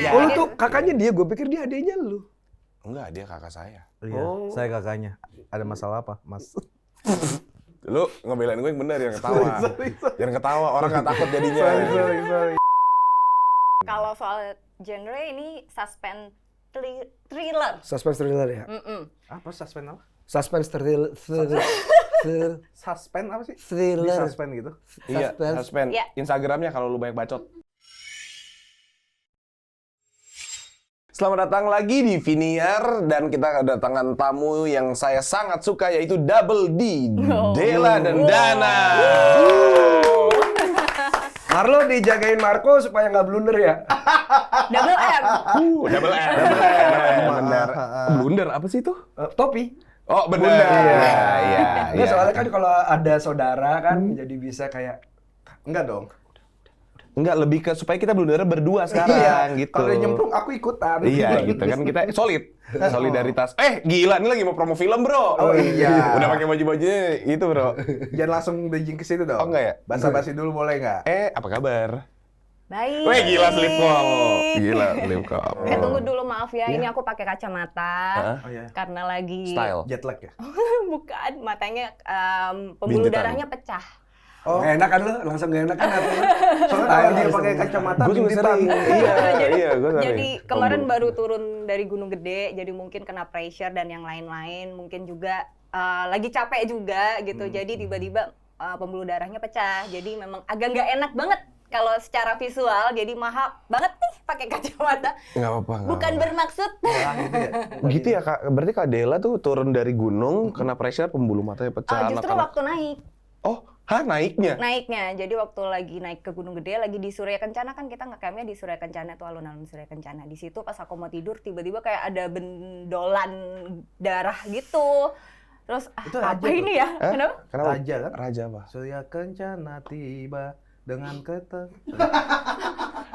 Iya. Oh, lu tuh kakaknya dia, gue pikir dia adiknya lu. Enggak, dia kakak saya. Iya, saya kakaknya. Ada masalah apa, Mas? Lu ngebelain gue yang bener, yang ketawa. Sorry. Jangan ketawa, orang nggak takut jadinya. Sorry. Kalau soal genre ini suspense thriller. Suspense thriller ya? Apa suspense apa? Suspense thriller. Suspense apa sih? Di Thriller. suspense gitu. Iya, Suspense. suspense. Iya. Instagramnya kalau lu banyak bacot. Selamat datang lagi di Viniar dan kita kedatangan tamu yang saya sangat suka yaitu Double D, Della dan Dana. Marlo dijagain Marco supaya nggak blunder ya? Double M. Double M. Benar. Blunder apa sih itu? Topi. Oh, benar. Iya. Nggak, soalnya kan kalau ada saudara kan jadi bisa kayak Enggak dong. Enggak, lebih ke supaya kita blunder berdua sekarang gitu. Kalau dia nyemplung aku ikutan. Iya gitu kan, kita solid. Solidaritas. Gila, ini lagi mau promo film, Bro. Oh iya. Udah pakai baju-bajunya itu, Bro. Jangan langsung bridging ke situ dong. Oh, enggak ya? Basa-basi dulu boleh enggak? Apa kabar? Baik. Weh, gila slip call. Gila slip call. Tunggu dulu, maaf ya. Ini aku pakai kacamata. Oh iya. Karena lagi Style. Jet lag ya? bukan, matanya pembuluh Bintitan. darahnya pecah. Oh. nggak enak kan lu? Langsung nggak enak kan hati lu? Soalnya kalau dia pakai kacamata Gue juga bintitan. sering. Iya, gue sering. Jadi kemarin baru turun dari Gunung Gede, jadi mungkin kena pressure dan yang lain-lain. Mungkin juga lagi capek juga gitu. Jadi tiba-tiba pembuluh darahnya pecah. Jadi memang agak nggak enak banget kalau secara visual. Jadi mahal banget nih pakai kacamata. Nggak apa-apa. Bukan bermaksud. Gitu ya, Kak. Berarti Kak Della tuh turun dari gunung, kena pressure, pembuluh matanya pecah. Justru anak-anak. waktu naik. Naiknya? Naiknya, jadi waktu lagi naik ke Gunung Gede, lagi di Surya Kencana kan kita ngecampnya di Surya Kencana tuh alun-alun Surya Kencana. Di situ pas aku mau tidur tiba-tiba kayak ada bendolan darah gitu. Terus Itu apa raja ini ya? Kenapa? Kenapa? Raja kan? Raja apa? Surya Kencana tiba dengan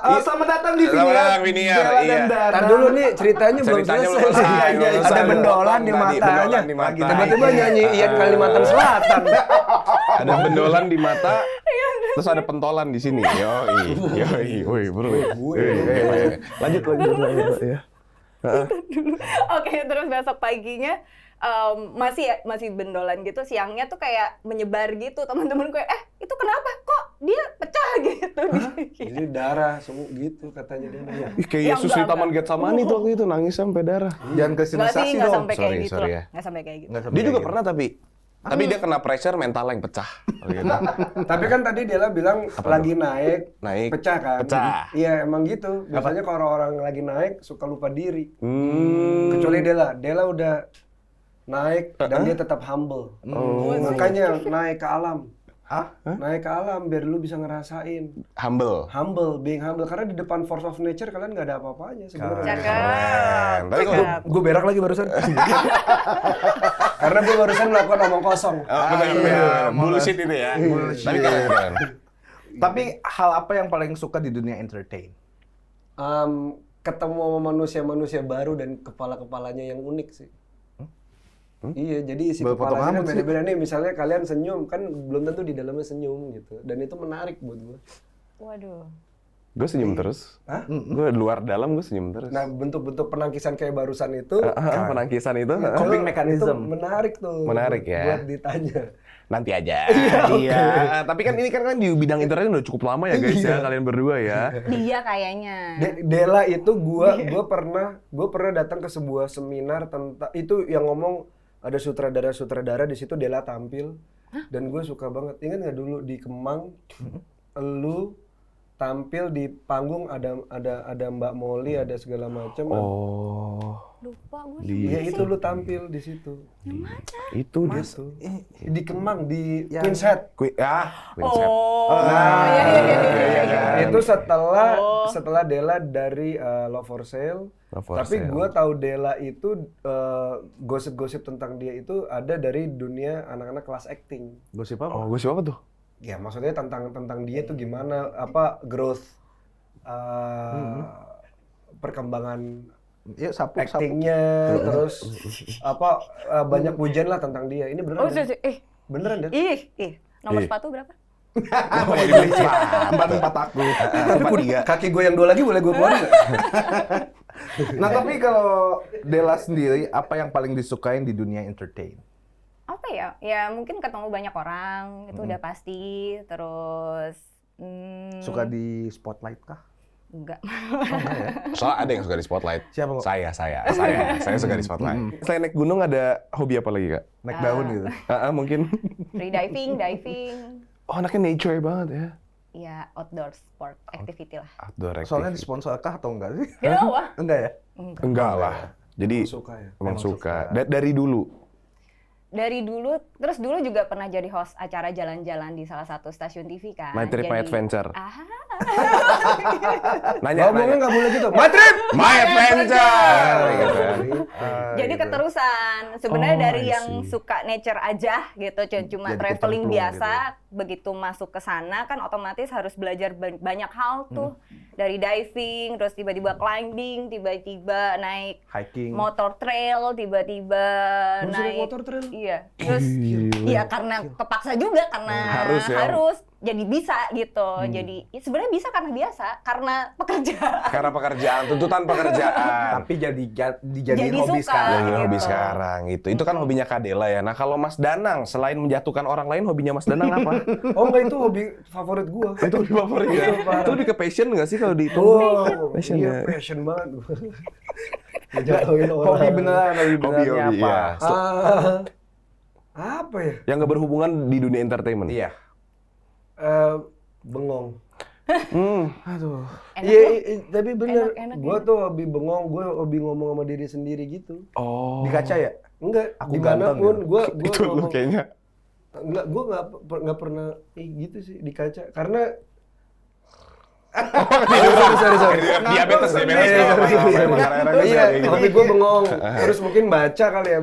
selamat datang di Selamat Viniar. datang, Viniar, Della iya. dan Dana. Tar dulu nih ceritanya belum Ceritanya selesai. belum selesai, Iya, belum ada selesai. bendolan di Tadi, matanya. bendolan di mata. Tiba-tiba nyanyi Ian Kalimantan Selatan. Ada bendolan di mata, terus ada pentolan di sini. Yoi, woi bro. Lanjut ya. Oke, terus besok paginya masih bendolan gitu, siangnya tuh kayak menyebar gitu. Teman-teman gue, itu kenapa? Kok dia pecah gitu? Jadi darah semua gitu katanya dia. Kayak Ya, Yesus di enggak. Taman Getsemani tuh waktu itu nangis sampai darah. Jangan ke Nggak sih, sensasi nggak dong. sampai kayak Sorry, gitu. sorry ya. Nggak sampai kayak gitu. Nggak sampai Dia juga kayak pernah tapi dia kena pressure mental yang pecah. Gitu. Tapi kan tadi Della bilang lagi naik, pecah kan? Pecah. Iya emang gitu. Biasanya kalau orang lagi naik suka lupa diri. Kecuali Kecuali Della udah naik dan dia tetap humble. Makanya naik ke alam. Naik ke alam biar lu bisa ngerasain humble. being humble, karena di depan force of nature kalian nggak ada apa-apanya sebenarnya. Cakep. Tapi kalau Gue berak lagi barusan. Karena gue barusan melakukan omong kosong. benar. Bullshit itu ya. Tapi keren. Tapi hal apa yang paling suka di dunia entertain? Ketemu sama manusia-manusia baru dan kepala-kepalanya yang unik sih. Iya, jadi isi Berpotong kepalanya kan amat sih. beda-beda nih. Misalnya kalian senyum, kan belum tentu di dalamnya senyum gitu. Dan itu menarik buat gue. Waduh. Gue senyum terus. Gue luar dalam gue senyum terus. Nah, bentuk-bentuk penangkisan kayak barusan itu, Penangkisan itu Coping itu mechanism. menarik tuh. Menarik ya. Buat ditanya. nanti aja. Iya. Tapi kan ini kan di bidang internet udah cukup lama ya guys ya kalian berdua ya. Dia kayaknya. Della itu gua pernah datang ke sebuah seminar tentang itu yang ngomong ada sutradara di situ. Della tampil dan gue suka banget. Ingat nggak dulu di Kemang lu tampil di panggung ada Mbak Molly, ada segala macam. Oh. Lupa gue. Iya itu lu tampil di situ. Itu dia Itu di Kemang di Yang- Queen's Head. Queen's Head. Oh. iya. Itu setelah Della dari Love for Sale. Love for Tapi Sale. gue tahu Della itu gosip-gosip tentang dia itu ada dari dunia anak-anak kelas acting. Gosip apa? Oh, gue siapa tuh? Ya maksudnya tentang dia tuh gimana, apa growth perkembangan Iya, sapu. actingnya, terus banyak pujian lah tentang dia. Ini beneran? Oh, Dan? Beneran Dan? Ih. Nomor Ih. sepatu berapa? Apa ini? 4 aku. Tapi kaki gue yang 2 lagi boleh gue keluarin nggak? Nah, tapi kalau Dela sendiri, apa yang paling disukain di dunia entertain? Apa ya? Ya mungkin ketemu banyak orang, itu udah pasti. Terus Suka di spotlight kah? enggak. Soalnya ada yang suka di spotlight. Siapa kok? Saya suka di spotlight. Selain naik gunung ada hobi apa lagi kak? Naik daun gitu. Mungkin. Free diving. Oh anaknya nature banget ya. Ya outdoor sport activity lah. Outdoor activity. Soalnya disponsor kah atau enggak sih? Gak tahu ah. Enggak ya? Enggak lah. Jadi Suka ya. emang Emang suka. suka. Dari dulu. Dari dulu, terus dulu juga pernah jadi host acara jalan-jalan di salah satu stasiun TV kan. My Trip, My Adventure. Ngomongnya Nanya. nggak boleh gitu. My trip! My Adventure. Gitu kan. Jadi gitu. keterusan. Sebenarnya Oh, dari I yang see. suka nature aja gitu, cuma Jadi traveling kecemplung biasa. Begitu masuk ke sana kan otomatis harus belajar banyak hal tuh. Dari diving, terus tiba-tiba climbing, tiba-tiba naik Hiking. motor trail, tiba-tiba Harus naik motor trail? Iya. Terus iya karena kepaksa juga karena Harus ya. jadi bisa gitu. Jadi ya sebenarnya bisa karena biasa, karena pekerjaan. Karena pekerjaan, tuntutan pekerjaan. Tapi dijadiin Jadi hobi suka. sekarang. Jadi hobi gitu. sekarang gitu. Itu kan hobinya Kak Dela ya. Nah kalau Mas Danang, selain menjatuhkan orang lain, hobinya Mas Danang apa? Oh enggak, itu hobi favorit gue. Itu hobi favorit ya? Itu lebih ke passion nggak sih kalau di itu? Oh, Passion iya ya. passion banget gue. Ngejatuhin orang. Hobi beneran, hobi benerannya Hobi, apa? iya. Apa ya? Yang nggak berhubungan di dunia entertainment. Iya. Bengong. Aduh. Enak Iya, loh. tapi bener. Enak, Gue tuh hobi bengong, gue hobi ngomong sama diri sendiri gitu. Oh. Di kaca ya? Enggak, Aku dimanapun ganteng gue Itu lu ngomong. kayaknya. Enggak, gue nggak pernah gitu sih di kaca. Karena sorry. Diabetes. Iya, hobi gue bengong. Terus mungkin baca kali ya,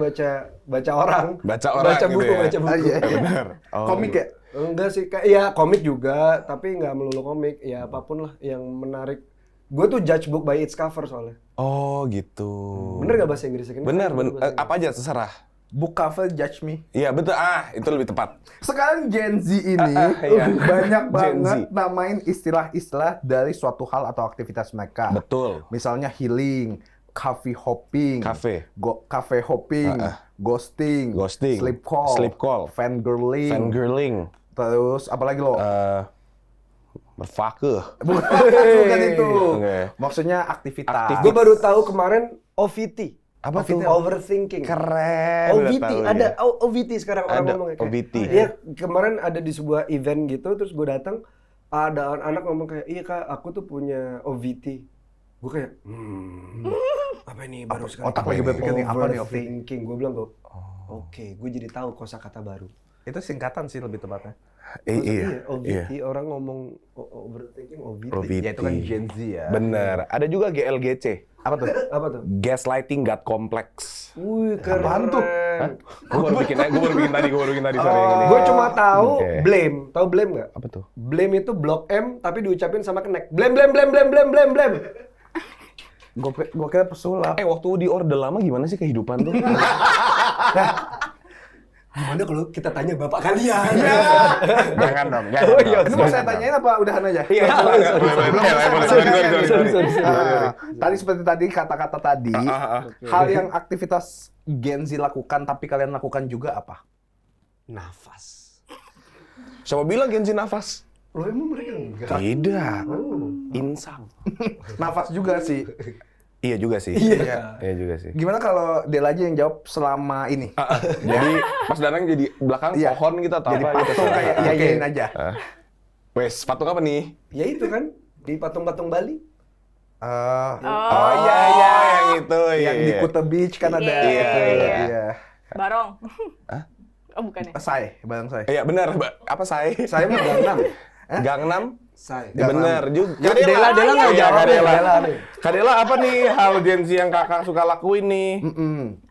baca orang. Baca orang Baca gitu buku, ya. baca buku. Ah, iya. Benar. Oh, Komik ya? Enggak sih, ya komik juga, tapi nggak melulu komik. Ya apapun lah yang menarik. Gue tuh judge book by its cover soalnya. Oh gitu. Bener nggak bahasa Inggrisnya? Bener. Apa aja terserah. Book cover judge me. Iya betul. Itu lebih tepat. Sekarang Gen Z ini Iya. banyak Gen banget Z. namain istilah-istilah dari suatu hal atau aktivitas mereka. Betul. Misalnya healing, cafe hopping, cafe hopping, ghosting, sleep call, fangirling, terus apa lagi lo? Berfakeh. Bukan itu. Oke. Maksudnya aktivitas. Gue baru tahu kemarin OVT. Apa tuh? Overthinking. Keren. udah OVT, tahu ada ya. OVT sekarang orang Ada ngomong kayak. OVT. Iya, kemarin ada di sebuah event gitu, terus gue datang, ada anak ngomong kayak, iya kak, aku tuh punya OVT. Gue kayak, apa ini baru sekali? otak lagi berpikir nih, apa nih OVT? Overthinking. Gue bilang, oke, gue jadi tahu kosakata baru. Itu singkatan sih lebih tepatnya. Iya. OVT, orang ngomong overthinking OVT. OVT. Ya itu kan Gen Z ya. Bener. Ada juga GLGC. Apa tuh? Apa tuh? Gaslighting God Complex. Wih, keren. Apaan tuh? Gue baru bikin tadi soal yang ini. Gue cuma tahu Oke. blame. Tahu blame nggak? Apa tuh? Blame itu blok M tapi diucapin sama connect. Blame. Gue kira pesulap. Waktu di Orde Lama gimana sih kehidupan tuh? Gimana kalau kita tanya bapak kalian? Jangan dong. Oh, iya. Ini mau saya tanyain apa udahan aja? Iya, Tadi seperti tadi kata-kata tadi, hal yang aktivitas Gen Z lakukan tapi kalian lakukan juga apa? Nafas. Siapa bilang Gen Z nafas? Loh emang mereka enggak? Tidak. Insang. Nafas juga sih. Iya juga sih. Iya. Iya juga sih. Gimana kalau Del aja yang jawab selama ini? Jadi Mas Danang jadi belakang Iya. pohon kita atau Jadi apa gitu. patung kayak iyain aja. Wes, patung apa nih? Ya itu kan di patung-patung Bali. Oh iya yang itu. Yang di Kuta Beach kan ada. Iya, Iya. Barong. Oh bukan ya? Barang saya. Iya benar, Mbak. Apa saya? Saya mah Gangnam. Gangnam? Saya. Ya, bener juga. Ya, Dela nggak Iya, jawab. Dela. Dela nih. Kak Dela apa nih hal Gen Z yang kakak suka lakuin nih?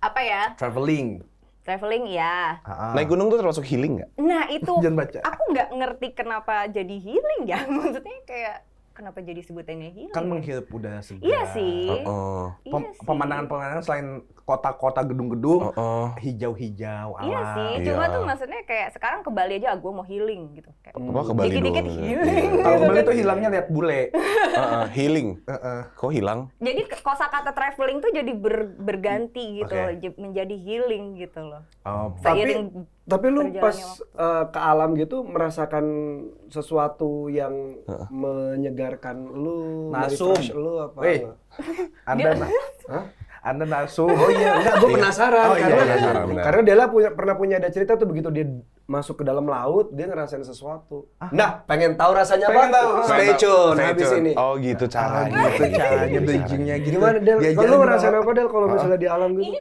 Apa ya? Traveling. Traveling ya. Naik gunung tuh termasuk healing nggak? Nah itu Jangan baca. aku nggak ngerti kenapa jadi healing ya. Maksudnya kayak kenapa jadi sebutannya healing? Kan menghirup udara segar. Iya sih. Iya sih. Pemandangan-pemandangan selain kota-kota gedung-gedung, Oh. hijau-hijau, alam. Iya sih, Iya. cuma tuh maksudnya kayak sekarang ke Bali aja, gue mau healing gitu. Kayak Apa ke Bali dikit-dikit doang? healing. Kalau kembali tuh hilangnya lihat bule. Healing. Kok hilang? Jadi kosakata traveling tuh jadi berganti gitu, Oke. menjadi healing gitu loh. Oh, Seiring Tapi lu berjalannya pas waktu. ke alam gitu merasakan sesuatu yang menyegarkan lu, Nasum. merefresh lu apa? Weh. enggak? Anda nasu. Oh iya, enggak, gue penasaran Oh, iya, karena iya, iya, benar. karena Dela pernah punya ada cerita tuh begitu dia masuk ke dalam laut dia ngerasain sesuatu. Nah, pengen tahu rasanya Pengen apa? tahu. Stay tune Stay habis tune. ini. Oh gitu caranya. Gitu caranya, bridging-nya gitu. Gimana Del? Diajarin Kalau lu ngerasain dong. apa Del kalau misalnya di alam gitu?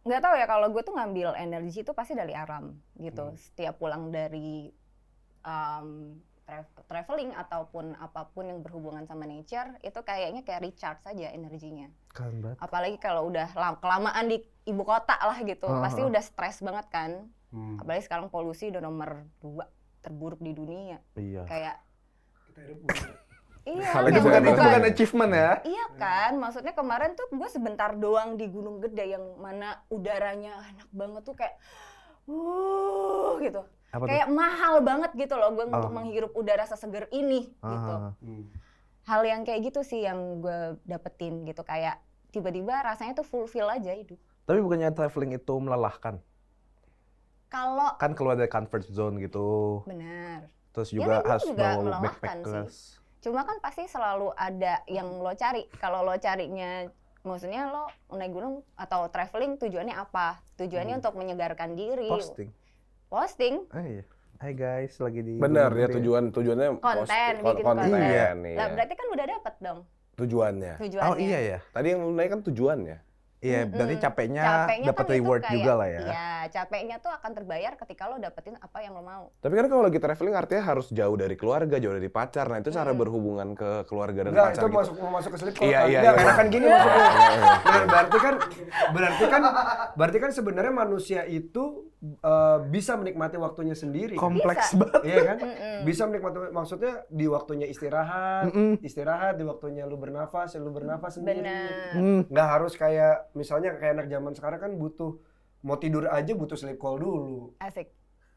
Nggak tahu ya, kalau gue tuh ngambil energi itu pasti dari alam gitu. Setiap pulang dari traveling ataupun apapun yang berhubungan sama nature, itu kayaknya kayak recharge saja energinya. Keren banget. Apalagi kalau udah kelamaan di ibu kota lah gitu, pasti udah stres banget kan. Apalagi sekarang polusi udah nomor 2 terburuk di dunia. Iya. Kayak iya, Hal Itu yang bukan Bukan. itu bukan achievement ya. iya kan, maksudnya kemarin tuh gue sebentar doang di Gunung Gede yang mana udaranya enak banget tuh kayak gitu. Apa tuh? Kayak mahal banget gitu loh gue untuk menghirup udara seseger ini gitu. Hal yang kayak gitu sih yang gue dapetin gitu, kayak tiba-tiba rasanya tuh fulfill aja hidup. Tapi bukannya traveling itu melelahkan? Kalau Kan keluar dari comfort zone gitu. benar. Terus Ya, juga memang harus juga bawa melelahkan backpackers. Cuma kan pasti selalu ada yang lo cari. Kalau lo carinya, maksudnya lo naik gunung atau traveling tujuannya apa? Tujuannya untuk menyegarkan diri. Posting. Iya. Hai guys, lagi di Benar Gunung ya Gede. tujuannya Konten, bikin konten. konten. Iya. Iya. Lah berarti kan udah dapet dong Tujuannya. tujuannya. Oh iya ya. Tadi yang lu naik kan tujuannya. Iya, berarti capeknya Capeknya dapat kan itu reward kayak- juga lah ya. Iya, capeknya tuh akan terbayar ketika lo dapetin apa yang lo mau. Tapi kan kalau lagi traveling artinya harus jauh dari keluarga, jauh dari pacar. Nah itu cara berhubungan ke keluarga dan Enggak, pacar itu gitu. masuk ke slip Iya, kan. iya, Enggak, iya. karena kan gini maksudnya. Nah, berarti kan sebenarnya manusia itu bisa menikmati waktunya sendiri. Kan? Kompleks Bisa. banget. Iya kan? Bisa menikmati, maksudnya di waktunya istirahat, di waktunya lu bernafas sendiri. Benar. Nggak harus kayak misalnya kayak anak zaman sekarang kan butuh mau tidur aja butuh sleep call dulu. Asik.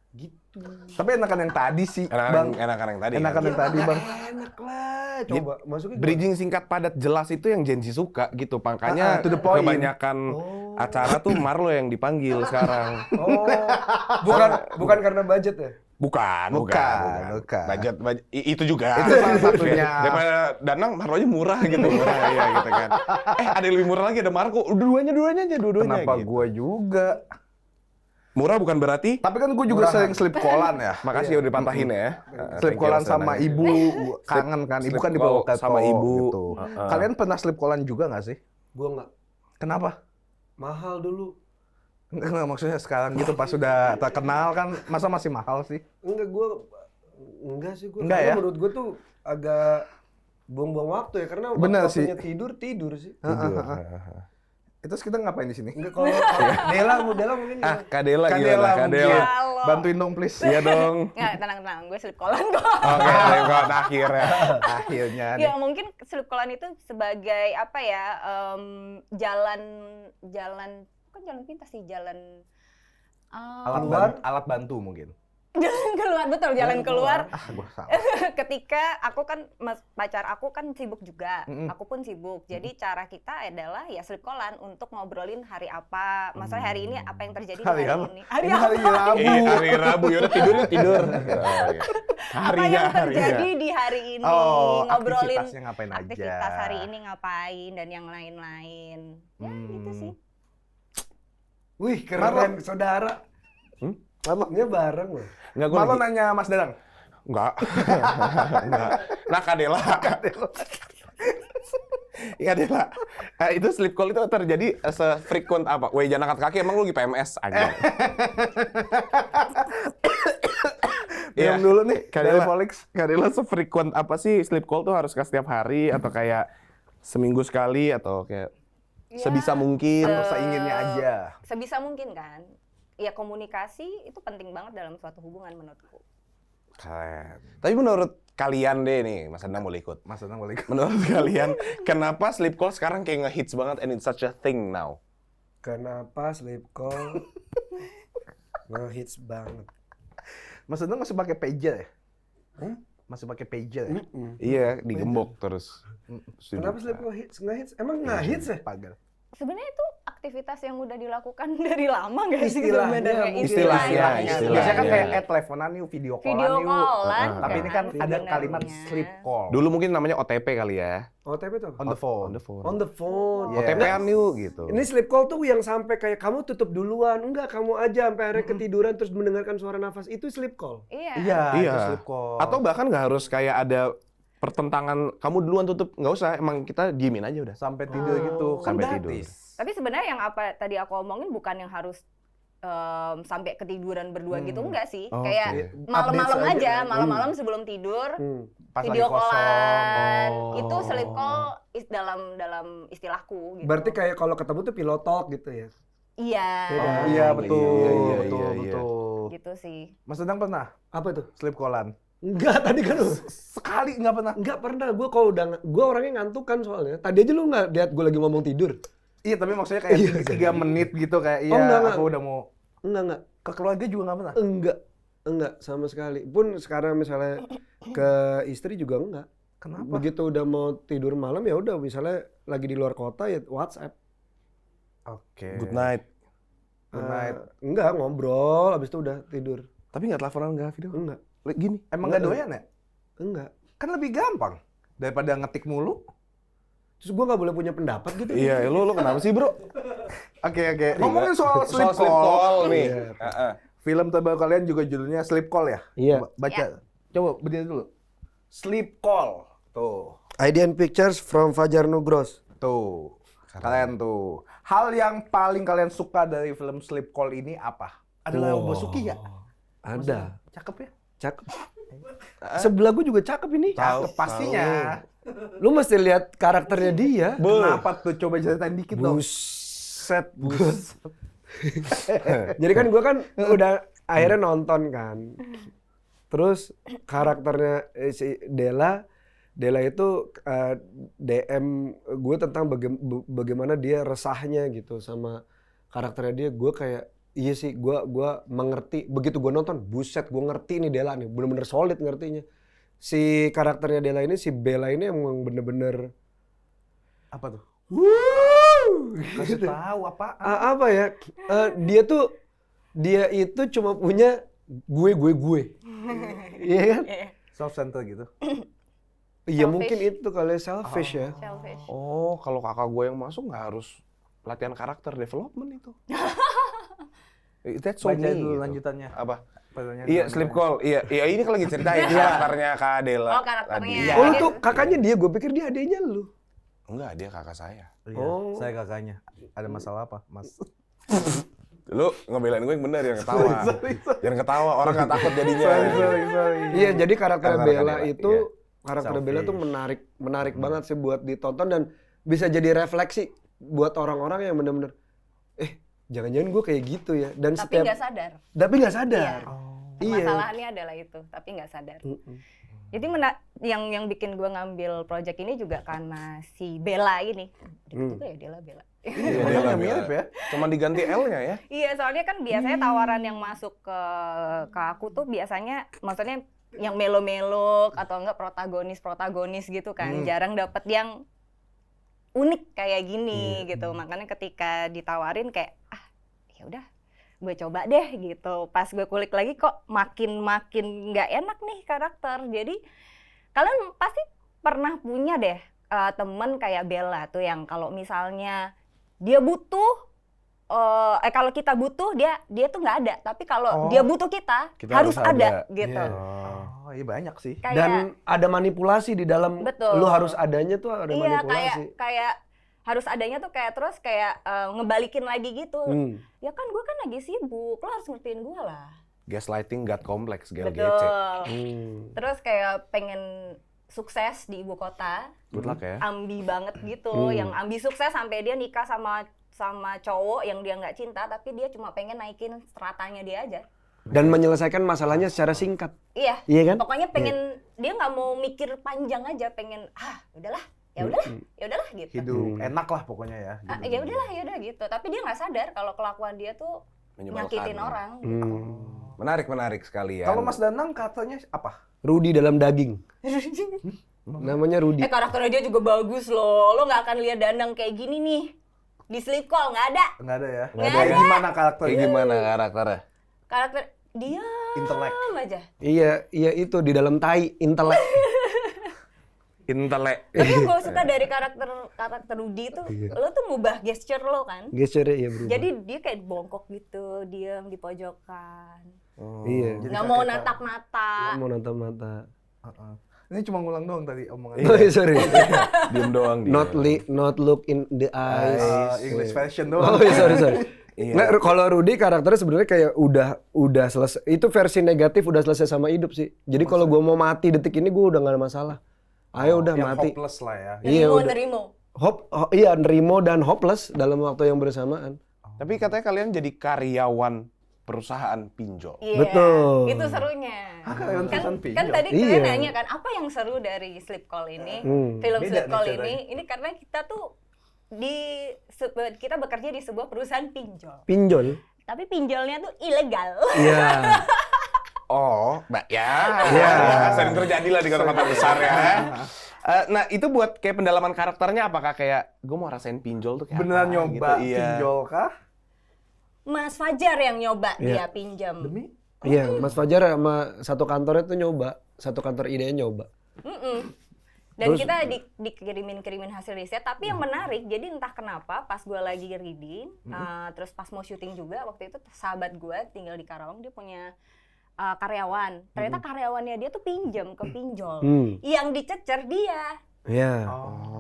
Gitu. Tapi enakan yang tadi sih, Bang. Enakan yang tadi. Enakan kan? yang tadi, Bang. Enak lah. Coba maksudnya Bridging singkat padat jelas itu yang Gen Z suka gitu. Makanya to the point. kebanyakan acara tuh Marlo yang dipanggil sekarang. Oh, bukan karena budget ya? Bukan. Budget itu juga. Itu salah satunya. Daripada Danang, Marlo aja murah gitu. Murah, iya gitu kan. Ada yang lebih murah lagi, ada Marco. Dua-duanya aja. Kenapa gitu. gua juga? Murah bukan berarti Tapi kan gua juga sering sleep callan ya. makasih udah dipatahin ya. Sleep Thank you, callan Mas sama Danang. ibu, kangen kan. Ibu sleep kan dibawa call ke sama tol ibu. gitu. Kalian pernah sleep callan juga nggak sih? Gua nggak. Kenapa? Mahal dulu. Enggak, maksudnya sekarang gitu pas sudah terkenal kan, masa masih mahal sih? Enggak sih gua. Enggak Karena ya? menurut gua tuh agak buang-buang waktu ya karena Bener waktunya sih. tidur sih. Terus kita ngapain di sini? Enggak kalau Dela mungkin ya. Kadela Kak gila Dela lah, Kadela. mungkin. Halo. Bantuin dong please. Iya dong. Nggak, tenang, gue sleep callan kok. Oke, lewat akhirnya. Akhirnya nih. Ya mungkin sleep callan itu sebagai apa ya, jalan bukan jalan pintas sih, jalan Alat bantu mungkin. jalan keluar, betul, jalan keluar. Gua salah. Ketika aku kan pacar aku kan sibuk juga, aku pun sibuk. Jadi cara kita adalah ya sleep callan untuk ngobrolin hari apa, masalah hari ini apa yang terjadi di hari Hari apa? ini. Hari Ini apa? hari Rabu. Hari Rabu yaudah tidur. Apa yang terjadi di hari ini, Oh, ngobrolin aktivitasnya ngapain aja. aktivitas hari ini ngapain dan yang lain-lain. Ya gitu sih. Wih, keren saudara. Malamnya bareng loh. Enggak gua Malah lagi. nanya Mas Dadang. Enggak. Enggak. Nah, Kadela. Iya, Dela. Itu sleep call itu terjadi se-frequent apa? Weh, jangan angkat kaki, emang lu lagi PMS aja. Minum dulu nih, dari Kadela. Volix. Kadela se-frequent apa sih sleep call tuh harus ke setiap hari atau kayak seminggu sekali atau kayak sebisa mungkin? Atau seinginnya aja. Sebisa mungkin kan. Ya komunikasi itu penting banget dalam suatu hubungan menurutku. Keren. Tapi menurut kalian deh nih, Mas Anang boleh ikut. Mas Anang boleh ikut. Menurut kalian, kenapa sleep call sekarang kayak ngehits banget and it's such a thing now? Kenapa sleep call ngehits banget? Mas Anang masih pakai pager ya? Masih pakai pager ya? Iya, digembok terus. Kenapa sleep call ngehits? Emang ngehits ya? Pagar. Sebenarnya itu aktivitas yang udah dilakukan dari lama nggak sih Istilahnya, sebenarnya? mungkin. Istilahnya. Biasanya kan Iya. kayak teleponan yuk, video callan Video yuk. callan Tapi ini kan ada sebenarnya. kalimat sleep call. Dulu mungkin namanya OTP kali ya. OTP tuh? On the phone. On the phone. On the phone. Yeah. OTP-an yuk gitu. Ini sleep call tuh yang sampai kayak kamu tutup duluan. Enggak, kamu aja sampai akhirnya ketiduran terus mendengarkan suara nafas. Itu sleep call. Iya. Iya, Iya. itu sleep call. Atau bahkan nggak harus kayak ada pertentangan, kamu duluan tutup, nggak usah, emang kita diemin aja udah. sampai tidur gitu. Kan Sampai gratis. Tapi sebenarnya yang apa tadi aku omongin bukan yang harus sampai ketiduran berdua gitu, enggak sih. Oke. Kayak malam-malam Update aja, aja. malam-malam sebelum tidur, Pas video lagi kosong. callan. Oh. Itu sleep call dalam istilahku gitu. Berarti kayak kalau ketemu tuh pillow talk gitu ya? Iya. Oh, Iya, betul. Iya, betul, iya, iya. betul. Gitu sih. Mas Anang pernah Apa tuh? sleep callan? Enggak, tadi kan lu. Sekali nggak pernah. Enggak pernah. Gue orangnya ngantuk kan soalnya. Tadi aja lu nggak lihat gue lagi ngomong tidur. Iya, tapi maksudnya kayak 3 menit gitu kayak iya, enggak. aku udah mau Enggak. ke keluarga juga nggak pernah. Enggak sama sekali. Pun sekarang misalnya ke istri juga enggak. Kenapa? Begitu udah mau tidur malam ya udah misalnya lagi di luar kota ya WhatsApp. Oke. Good night. Good night. Enggak, ngobrol habis itu udah tidur. Tapi nggak teleponan, nggak video. Enggak. Gini. Emang nggak doyan ya? Enggak. Kan lebih gampang daripada ngetik mulu. Terus gue nggak boleh punya pendapat gitu. Iya, lu kenapa sih bro? Oke. Ngomongin soal sleep Soal call. nih. Iya. Heeh. Film terbaru kalian juga judulnya Sleep Call ya? Iya. Coba baca. Coba berdiri dulu. Sleep Call. Tuh. IDN Pictures from Fajar Nugros. Tuh. Keren tuh. Hal yang paling kalian suka dari film Sleep Call ini apa? Ada Leo Basuki nggak? Ada. Cakep ya? Cakep. Sebelah gue juga cakep ini. Cakep pastinya. Lu mesti lihat karakternya dia. Kenapa tuh? Coba ceritain dikit dong. Buset. Jadi kan gue kan udah akhirnya nonton kan. Terus karakternya si Della itu DM gue tentang bagaimana dia resahnya gitu sama karakternya dia. Gue kayak iya sih, gue mengerti. Begitu gue nonton, buset, gue ngerti nih Della nih, bener-bener solid ngertinya. Si karakternya Della ini, si Bella ini emang bener-bener Apa tuh? gitu. Kasih tahu apa? Apa ya? Dia itu cuma punya gue. Iya kan? Self center gitu. Iya Selfish. mungkin itu kali selfish ya. Selfish. Oh, kalau kakak gue yang masuk nggak harus latihan karakter development itu. That's so Baca me, dulu gitu. lanjutannya. Apa? Pertanyaan Iya, selanjutnya. sleep call. Iya, ini kan lagi ceritain karakternya Kak Adela. Oh, karakternya. tadi. Oh lu tuh kakaknya dia, gue pikir dia adanya lu. Enggak, dia kakak saya. Iya, Oh. saya kakaknya. Ada masalah apa, Mas? Lu ngebelain gue yang bener, yang ketawa. Sorry. Jangan ketawa, orang nggak takut jadinya. Sorry. Iya, jadi karakter Karakter Bella Della, itu iya. karakter Selfish. Bella tuh menarik banget sih buat ditonton dan bisa jadi refleksi buat orang-orang yang benar-benar jangan-jangan gue kayak gitu ya. Dan Tapi nggak sadar. Tapi nggak sadar. Iya. Iya. Masalahnya adalah itu, tapi nggak sadar. Jadi yang bikin gue ngambil project ini juga karena si Bella ini. Deket juga ya Bella. Iya, Namanya Dela, mirip Bella. ya. Cuma diganti L-nya ya. Iya, soalnya kan biasanya tawaran yang masuk ke aku tuh biasanya maksudnya yang melo-melo atau enggak protagonis gitu kan. Jarang dapet yang unik kayak gini gitu. Makanya ketika ditawarin kayak ya udah gue coba deh gitu. Pas gue kulik lagi kok makin nggak enak nih karakter. Jadi kalian pasti pernah punya deh temen kayak Bella tuh yang kalau misalnya dia butuh kalau kita butuh dia tuh nggak ada, tapi kalau dia butuh kita harus ada gitu. Iya. Oh, iya banyak sih. Kayak Dan ada manipulasi di dalam Betul. lu harus adanya tuh ada iya manipulasi. kayak harus adanya tuh kayak terus kayak ngebalikin lagi gitu. Ya kan gue kan lagi sibuk, lo harus ngertiin gue lah. Gaslighting God Complex, GLGC. Betul. Terus kayak pengen sukses di ibu kota, Good luck ya. ambi banget gitu, yang ambi sukses sampai dia nikah sama cowok yang dia nggak cinta, tapi dia cuma pengen naikin stratanya dia aja. dan menyelesaikan masalahnya secara singkat. Iya. Iya kan? Pokoknya pengen dia nggak mau mikir panjang aja, pengen udahlah, ya udahlah gitu. Hidup enak lah pokoknya ya. Ya udahlah, ya udah gitu. Tapi dia nggak sadar kalau kelakuan dia tuh nyakitin orang. Menarik sekali ya. Kalau Mas Danang katanya apa? Rudy dalam daging. Namanya Rudy. Karakternya dia juga bagus loh. Lo nggak akan lihat Danang kayak gini nih di Sleep Call, nggak ada. Nggak ada ya? Nggak Kayak ada. gimana karakternya? Kayak gimana karakternya? Karakter dia Intelek. aja. Iya itu di dalam tai, intelek. Intelek. Tapi yang gue suka dari karakter Rudy tuh, lo tuh ngubah gesture lo kan. Gesture ya berubah. Jadi dia kayak bongkok gitu, diam di pojokan. Iya. Jadi Nggak mau kayak- natap mata. Nggak mau natap mata. Ini cuma ngulang doang tadi omongan. Oh, sorry. Diem doang dia. Not look in the eyes. English fashion Oh, doang. sorry. Iya. Nah, kalau Rudy karakternya sebenarnya kayak udah selesai. Itu versi negatif udah selesai sama hidup sih. Jadi kalau gue mau mati detik ini gue udah nggak ada masalah. Ayo udah Yang mati. hopeless lah ya. Iya, udah. Nerimo. Iya, nerimo dan hopeless dalam waktu yang bersamaan. Tapi katanya kalian jadi karyawan perusahaan pinjol. Iya, Betul. itu serunya. karyawan perusahaan Kan pinjol. tadi Iya. kalian nanya kan, apa yang seru dari Sleep Call ini? Film Beda Sleep nih Call ceritanya. ini karena kita tuh kita bekerja di sebuah perusahaan pinjol. Pinjol. Tapi pinjolnya tuh ilegal. Iya. Oh, Mbak ya. Iya. Ya, sering terjadi lah di kota-kota besar ya. Nah, itu buat kayak pendalaman karakternya apakah kayak gue mau rasain pinjol tuh kayak Beneran apa nyoba gitu. Iya. pinjol kah? Mas Fajar yang nyoba Iya. dia pinjam. Demi? Iya, Mas Fajar sama satu kantornya tuh nyoba. Satu kantor idenya nyoba. Dan Terus- kita dikirimin hasil riset, tapi yang menarik, jadi entah kenapa pas gue lagi reading, terus pas mau syuting juga, waktu itu sahabat gue tinggal di Karawang, dia punya karyawan. Ternyata karyawannya dia tuh pinjam ke pinjol. Yang dicecer dia. Iya.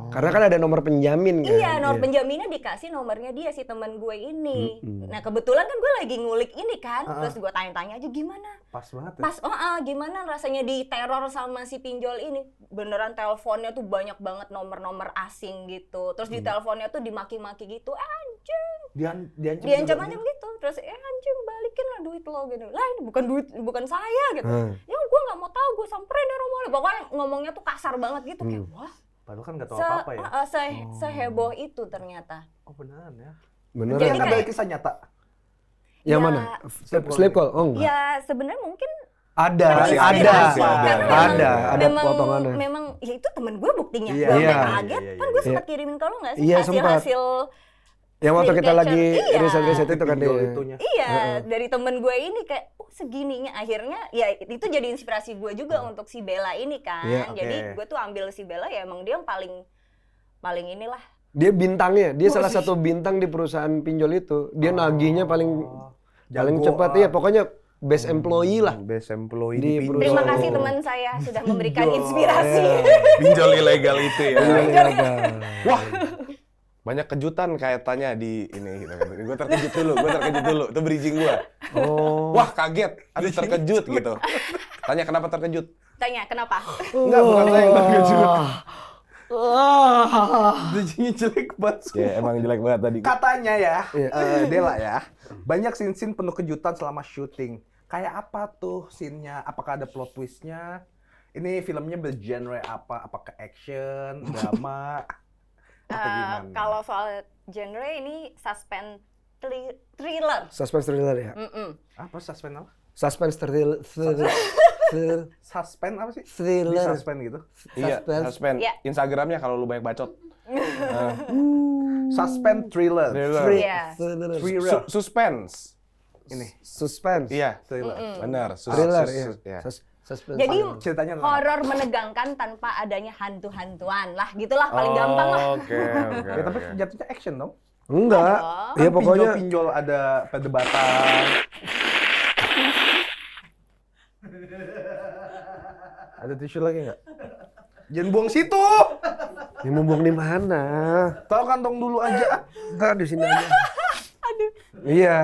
Karena kan ada nomor penjamin kan. Iya, nomor penjaminnya dikasih nomornya dia si teman gue ini. Nah, kebetulan kan gue lagi ngulik ini kan, terus gue tanya-tanya aja gimana. Pas banget ya. Pas, gimana rasanya diteror sama si pinjol ini? Beneran teleponnya tuh banyak banget nomor-nomor asing gitu. Terus di teleponnya tuh dimaki-maki gitu, anjing. Diancam-ancam gitu. Terus, anjing balikin lah duit lo gitu. Lah ini bukan saya gitu. Ya gue nggak mau tahu, gue samperin ya rumahnya. Pokoknya ngomongnya tuh kasar banget gitu. Kayak, wah. Padahal kan nggak tahu apa-apa ya. Seheboh itu ternyata. Oh beneran ya. Beneran. Itu yang Jadi ada kayak- kisah nyata. Yang Ya, mana? Sleep call. Oh enggak. Ya sebenarnya mungkin Ada. Ada potongannya. memang ya itu temen gue buktinya. Iya. Gue Iya. kaget. Kan gue sempat kirimin ke lo nggak sih Iya, sempat. hasil Yang waktu kita screen lagi capture. Iya. riset itu kan dia. Pinjol itunya. Iya, dari temen gue ini kayak segininya akhirnya ya itu jadi inspirasi gue juga untuk si Bella ini kan. Iya, Jadi oke. gue tuh ambil si Bella ya emang dia yang paling inilah. Dia bintangnya, dia salah satu bintang di perusahaan pinjol itu. Dia nagihnya paling Jago, cepat. Iya, pokoknya best employee lah. Best employee Di di pinjol. Terima kasih teman saya sudah memberikan inspirasi. Pinjol ilegal itu ya. Iya. Wah, banyak kejutan kaitannya di ini. Gue terkejut dulu. Itu bridging gue. Oh. Wah, kaget. Aduh, terkejut gitu. Tanya kenapa terkejut? Tanya kenapa? Enggak, bukan saya yang terkejut. Bridgingnya jelek banget. Ya, emang jelek banget tadi. Katanya ya, Dela ya, banyak scene-scene penuh kejutan selama syuting. Kayak apa tuh scene-nya? Apakah ada plot twist-nya? Ini filmnya bergenre apa? Apakah action, drama, atau gimana? Kalau soal genre ini suspense thriller. Suspense thriller ya. Apa suspense apa? Suspense thriller. Suspense apa sih? Di Thriller. suspense gitu. Iya, suspense. Iya. Instagramnya kalau lu banyak bacot. Suspense thriller. Iya. Thriller. Suspense. Ini. Suspense. Iya, Thriller. benar. Thriller ya. Suspense. Jadi Ceritanya tentang horor menegangkan tanpa adanya hantu-hantuan lah, gitulah paling gampang lah. Oke. Ya, tapi jatuhnya action dong. Enggak. Dong. Ya pokoknya Pinjol-pinjol ada perdebatan. Ada tisu lagi nggak? Jangan buang situ. ini mumpung di mana? Tahu kantong dulu aja. Entar di sini aja. Iya.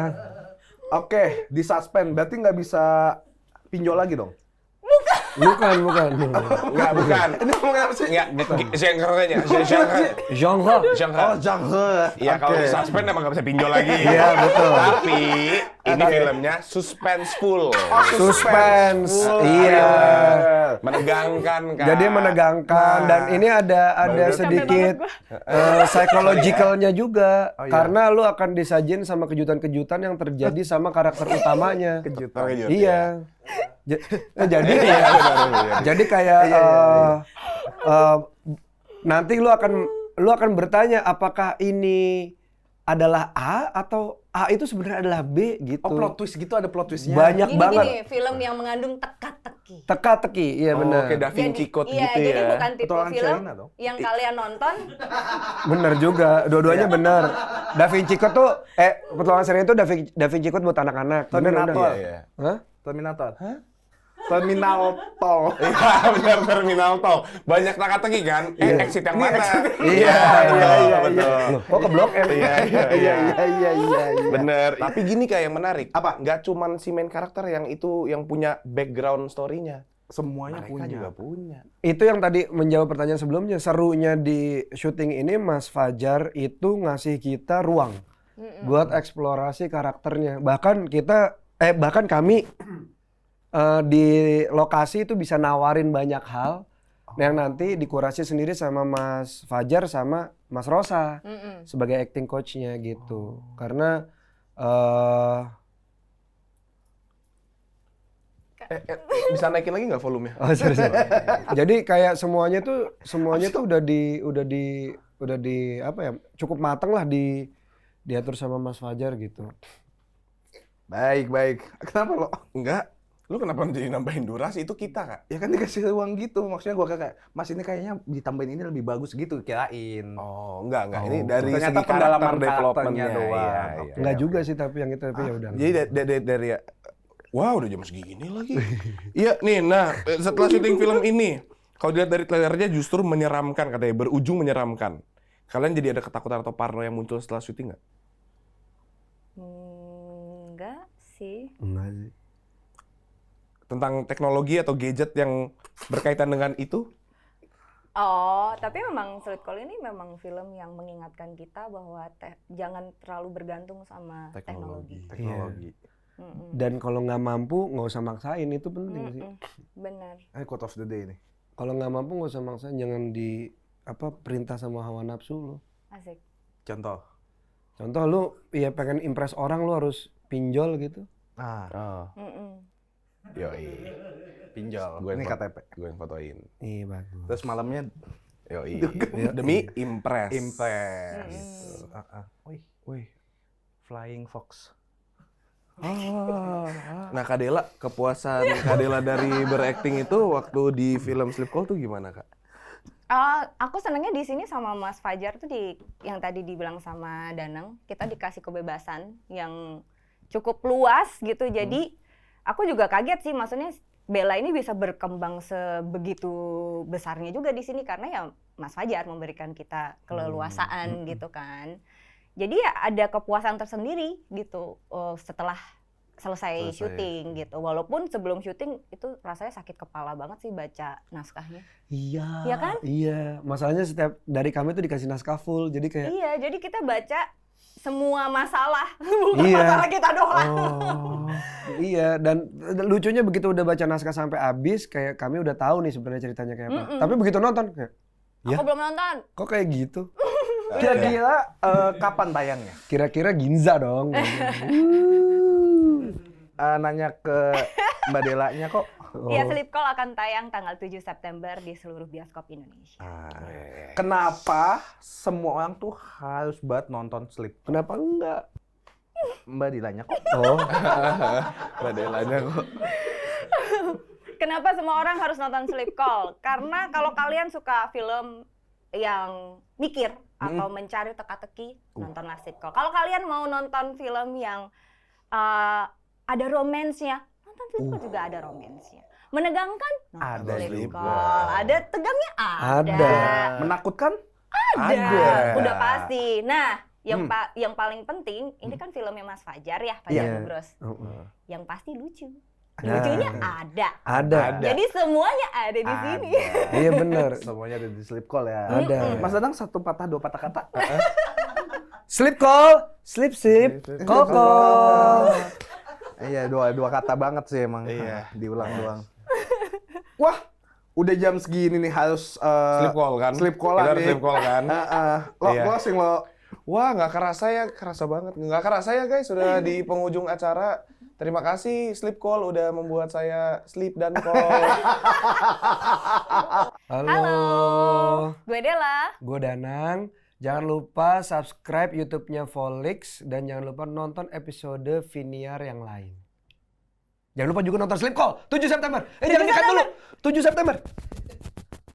Oke, di suspend. Berarti nggak bisa pinjol lagi dong? Bukan. Enggak, bukan. Ini ngomongin apa sih? Enggak, genre-nya. Genre. Genre. Genre. Oh, genre. Iya, kalau Oke. di suspend emang nggak bisa pinjol lagi. Iya, betul. Tapi ini filmnya suspenseful. Suspense. Iya. Menegangkan kan. Jadi menegangkan dan ini ada sedikit psychologicalnya juga Oh, iya. karena lu akan disajin sama kejutan-kejutan yang terjadi sama karakter utamanya. Kejutan. Iya. Jadi kayak nanti lu akan bertanya apakah ini adalah A atau A itu sebenarnya adalah B gitu. Oh, plot twist gitu, ada plot twistnya. Banyak banget. Gini, film yang mengandung teka-teki. Teka-teki, iya benar. Kayak Da Vinci Code Iya, gitu jadi ya. bukan tipe Petualangan film Sherina dong. yang kalian nonton. Bener juga, dua-duanya benar. Da Vinci Code tuh, Petualangan Sherina itu Da Vinci Code buat anak-anak. Terminator. Iya. Hah? Terminator. Terminal tol. Iya, benar terminal tol. Banyak teka-teki kan? Exit yang mana? Iya, betul. Kok ke Blok M? Iya. Bener. Tapi gini kayak yang menarik. Apa? Nggak cuman si main karakter yang itu yang punya background story-nya. Semuanya Mereka juga punya. Itu yang tadi menjawab pertanyaan sebelumnya. Serunya di syuting ini Mas Fajar itu ngasih kita ruang buat eksplorasi karakternya. Bahkan kami di lokasi itu bisa nawarin banyak hal yang nanti dikurasi sendiri sama Mas Fajar sama Mas Rosa sebagai acting coach-nya gitu. Karena Bisa naikin lagi nggak volumenya? sorry. Jadi kayak semuanya tuh udah di apa ya, cukup mateng lah diatur sama Mas Fajar gitu. Baik. Kenapa lo? Enggak. Lu kenapa jadi nambahin durasi? Itu kita, Kak. Ya kan dikasih uang gitu. Maksudnya gua kayak, Mas ini kayaknya ditambahin ini lebih bagus gitu kirain. Oh, enggak. Ini dari Ternyata segi pendalaman karakter development-nya karakternya doang. Iya, Oke. iya. Enggak juga sih tapi yang itu ya udah. Jadi dari wow, udah jam segini lagi. Iya, nih. Nah, setelah syuting film ini, kalau dilihat dari trailernya justru menyeramkan katanya, berujung menyeramkan. Kalian jadi ada ketakutan atau parno yang muncul setelah syuting nggak? Enggak sih. Enggak sih. Tentang teknologi atau gadget yang berkaitan dengan itu? Oh, tapi memang Sleep Call ini memang film yang mengingatkan kita bahwa jangan terlalu bergantung sama teknologi. Teknologi. Dan kalau nggak mampu nggak usah maksain, itu penting sih. Benar. Quote of the day nih. Kalau nggak mampu nggak usah maksain, jangan perintah sama hawa nafsu lu. Asik. Contoh. Contoh lu ya pengen impress orang lu harus pinjol gitu. Ah, Oh, yoi. pinjol. Gue Ini yang KTP. Gue yang fotoin. Iya bagus. Terus malamnya Yoi. Demi impress. impress. Wih. Flying Fox. Nah, Kak Dela, kepuasan Kak Dela dari berakting itu waktu di film Sleep Call tuh gimana, Kak? Aku senangnya di sini sama Mas Fajar tuh yang tadi dibilang sama Danang, kita dikasih kebebasan yang cukup luas gitu. Jadi aku juga kaget sih, maksudnya Bella ini bisa berkembang sebegitu besarnya juga di sini karena ya Mas Fajar memberikan kita keleluasaan gitu kan. Jadi ya ada kepuasan tersendiri gitu setelah selesai syuting gitu. Walaupun sebelum syuting itu rasanya sakit kepala banget sih baca naskahnya. Iya. Iya kan? Iya. Masalahnya setiap dari kami tuh dikasih naskah full, jadi kayak. Iya, jadi kita baca semua masalah, bukan Iya. masalah kita doang. Oh, iya. Dan lucunya begitu udah baca naskah sampai habis, kayak kami udah tahu nih sebenarnya ceritanya kayak apa. Tapi begitu nonton kayak, ya? Aku belum nonton. Kok kayak gitu? Kira-kira kapan tayangnya? Kira-kira Ginza dong. Nanya ke Mbak Delanya kok. Iya, Sleep Call akan tayang tanggal 7 September di seluruh bioskop Indonesia. Kenapa semua orang tuh harus banget nonton Sleep? Kenapa enggak? Mbak Delanya kok. Oh, Mbak Delanya kok. Kenapa semua orang harus nonton Sleep Call? Karena kalau kalian suka film yang mikir atau mencari teka-teki, nontonlah Sleep Call. Kalau kalian mau nonton film yang ada romansnya, nonton Sleep Call juga ada romansnya. Menegangkan? Nonton Ada Sleep juga. Call. Ada tegangnya? Ada. Menakutkan? Ada. Udah pasti. Nah, yang paling penting, ini kan filmnya Mas Fajar ya, Fajar Iya. Nugros. oh. Yang pasti lucu. Lucunya Nah. ada. Ada. Jadi semuanya ada di sini. Iya benar. Semuanya ada di Sleep Call ya. Ada. Mas Danang satu patah dua patah kata. Sleep call, sleep, call call. Iya, dua kata banget sih emang. Iya. Diulang doang. Wah, udah jam segini nih harus Sleep call kan? Sleep call Kita harus nih. sleep call kan? Lo Iya. closing lo. Wah, nggak kerasa ya, kerasa banget. Nggak kerasa ya guys, sudah di penghujung acara. Terima kasih Sleep Call udah membuat saya sleep dan call. Halo. Gue Dela. Gue Danang. Jangan lupa subscribe YouTube-nya Volix dan jangan lupa nonton episode Viniar yang lain. Jangan lupa juga nonton Sleep Call 7 September. Jangan dekat dulu. 7 September.